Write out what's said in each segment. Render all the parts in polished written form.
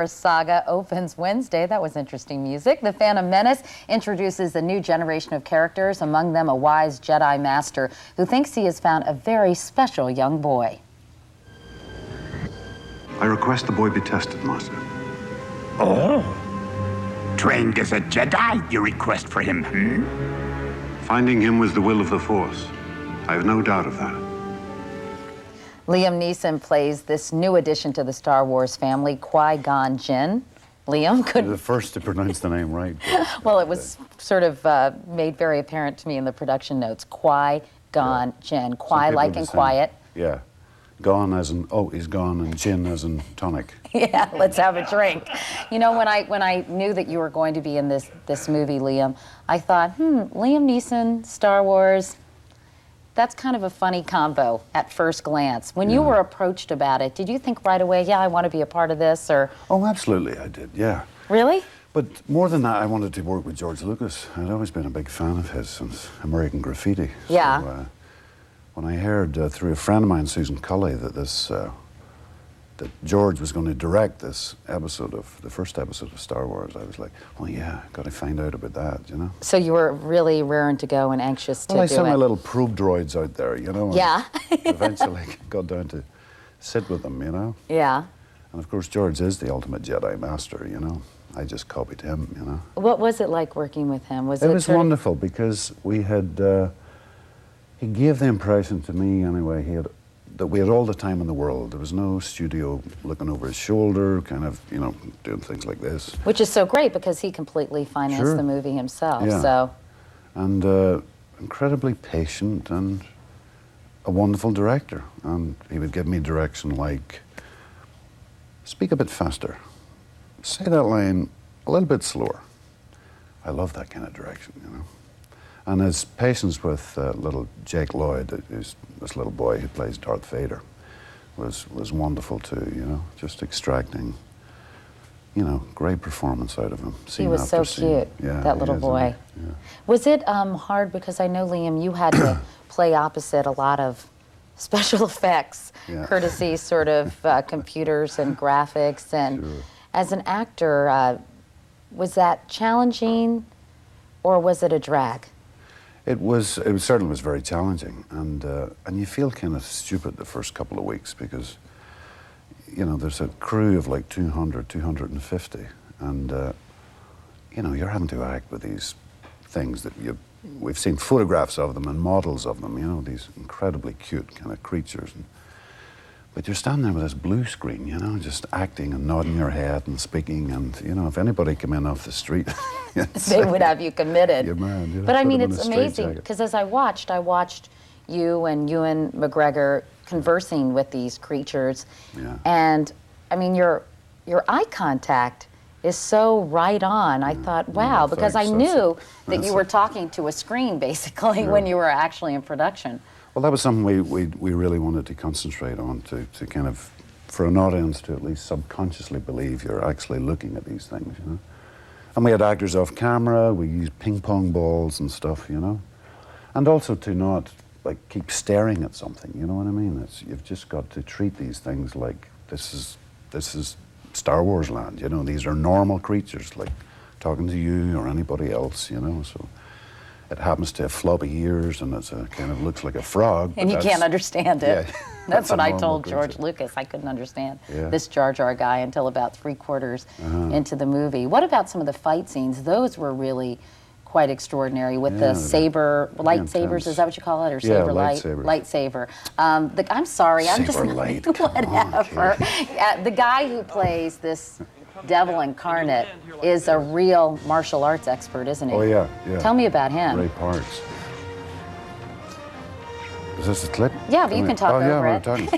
Saga opens Wednesday. That was interesting music. The Phantom Menace introduces a new generation of characters, among them a wise Jedi Master who thinks he has found a very special young boy. I request the boy be tested, Master. Oh. Trained as a Jedi, you request for him, Finding him was the will of the Force. I have no doubt of that. Liam Neeson plays this new addition to the Star Wars family, Qui-Gon Jinn. Liam could... You're the first to pronounce the name right. Well, it was sort of made very apparent to me in the production notes. Qui-Gon Jinn. Qui like in quiet. Yeah. Gone as in, oh, he's gone, and gin as in tonic. Yeah, let's have a drink. You know, when I knew that you were going to be in this movie, Liam, I thought, Liam Neeson, Star Wars, that's kind of a funny combo at first glance. When you were approached about it, did you think right away, yeah, I want to be a part of this, or? Oh, absolutely, I did, yeah. Really? But more than that, I wanted to work with George Lucas. I'd always been a big fan of his since American Graffiti. Yeah. So, when I heard through a friend of mine, Susan Cully, that that George was going to direct this episode of the first episode of Star Wars, I was like, well, yeah, got to find out about that, you know. So you were really raring to go and anxious to do it. Well, I sent my little probe droids out there, you know. Yeah. Eventually got down to sit with them, you know. Yeah. And of course, George is the ultimate Jedi Master, you know. I just copied him, you know. What was it like working with him? It was wonderful because we had. He gave the impression to me, anyway, that we had all the time in the world. There was no studio looking over his shoulder, kind of, you know, doing things like this. Which is so great because he completely financed the movie himself. Yeah. So. And incredibly patient and a wonderful director. And he would give me direction like, speak a bit faster, say that line a little bit slower. I love that kind of direction, you know. And his patience with little Jake Lloyd, who's this little boy who plays Darth Vader, was wonderful too, you know, just extracting, you know, great performance out of him. He was so cute, that little boy. Yeah. Was it hard, because I know, Liam, you had to play opposite a lot of special effects, courtesy sort of computers and graphics, and as an actor, was that challenging or was it a drag? It certainly was very challenging, and you feel kind of stupid the first couple of weeks because, you know, there's a crew of like 200, 250, and you know, you're having to act with these things that we've seen photographs of them and models of them, you know, these incredibly cute kind of creatures, but you're standing there with this blue screen, you know, just acting and nodding your head and speaking, and, you know, if anybody came in off the street, they would have you committed. You're mad, you know, but I mean, it's amazing, because as I watched you and Ewan McGregor conversing with these creatures, and, I mean, your eye contact is so right on. I thought, wow, because I knew that you were talking to a screen, basically, when you were actually in production. Well, that was something we really wanted to concentrate on, to kind of, for an audience to at least subconsciously believe you're actually looking at these things, you know. And we had actors off camera, we used ping pong balls and stuff, you know. And also to not, like, keep staring at something, you know what I mean? You've just got to treat these things like this is Star Wars land, you know. These are normal creatures, like talking to you or anybody else, you know, so. It happens to have floppy ears, and it's kind of looks like a frog. And you can't understand it. Yeah, that's what I told George Lucas. I couldn't understand this Jar Jar guy until about 3/4 into the movie. What about some of the fight scenes? Those were really quite extraordinary with the saber, lightsabers, is that what you call it? Or saber light? Lightsaber. I'm sorry, I'm just... Light, whatever. The guy who plays this devil incarnate is a real martial arts expert, isn't he? Oh, yeah. Tell me about him. Ray Parks. Is this a clip? Yeah, but you can talk over it. Talking.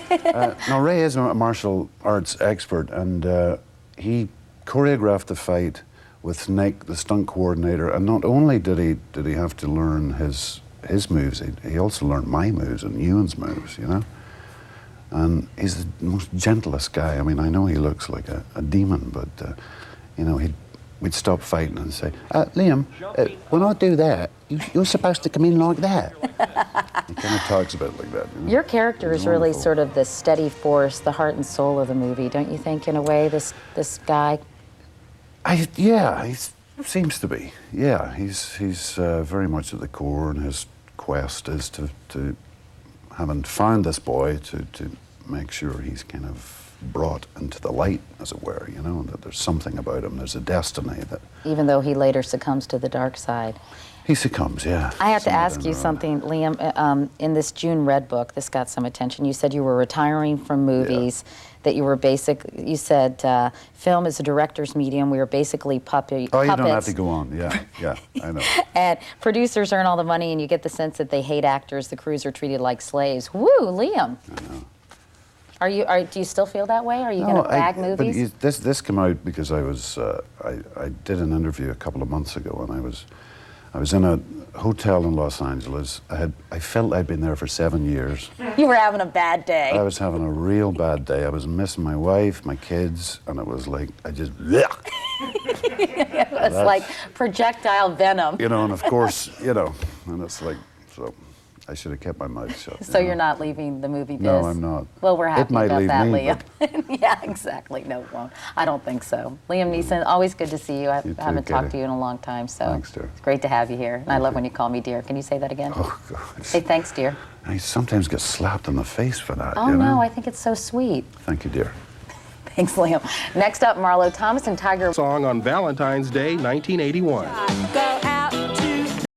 No, Ray is a martial arts expert, and he choreographed the fight with Nick, the stunt coordinator, and not only did he have to learn his moves, he also learned my moves and Ewan's moves, you know? And he's the most gentlest guy. I mean, I know he looks like a demon, but, you know, we'd stop fighting and say, Liam, when I do that, you're supposed to come in like that. He'd kind of talks about it like that. You know? Your character He's is really wonderful. sort of the steady force, the heart and soul of the movie, don't you think, in a way, this guy? Yeah, he seems to be. Yeah, he's very much at the core, and his quest is to having found this boy, to make sure he's kind of brought into the light, as it were, you know, that there's something about him, there's a destiny that... Even though he later succumbs to the dark side. He succumbs, yeah. I have to Somewhere ask down you the road. something, Liam. In this June Red book, this got some attention. You said you were retiring from movies, that you were you said film is a director's medium. We were basically puppets. Oh, you don't have to go on, yeah, I know. And producers earn all the money, and you get the sense that they hate actors. The crews are treated like slaves. Woo, Liam. I know. Do you still feel that way? Are you going to bag movies? But this came out because I was I did an interview a couple of months ago, and I was in a hotel in Los Angeles. I felt I'd been there for 7 years. You were having a bad day. I was having a real bad day. I was missing my wife, my kids, and it was like I just It was like projectile venom. you know, and of course, you know, and it's like, so I should have kept my mouth shut. So you you're know. not leaving the movie biz? No, I'm not. Well, we're happy It might about leave that, me, Liam. Yeah, exactly. No, it won't. I don't think so. Liam Neeson, always good to see you. I You too, haven't talked Katie. to you in a long time, so Thanks, dear. it's great to have you here. And I love when you call me dear. Can you say that again? Oh, God. Say thanks, dear. I sometimes get slapped in the face for that. Oh, you know? no, I think it's so sweet. Thank you, dear. Thanks, Liam. Next up, Marlo Thomas and Tiger. Song on Valentine's Day, 1981.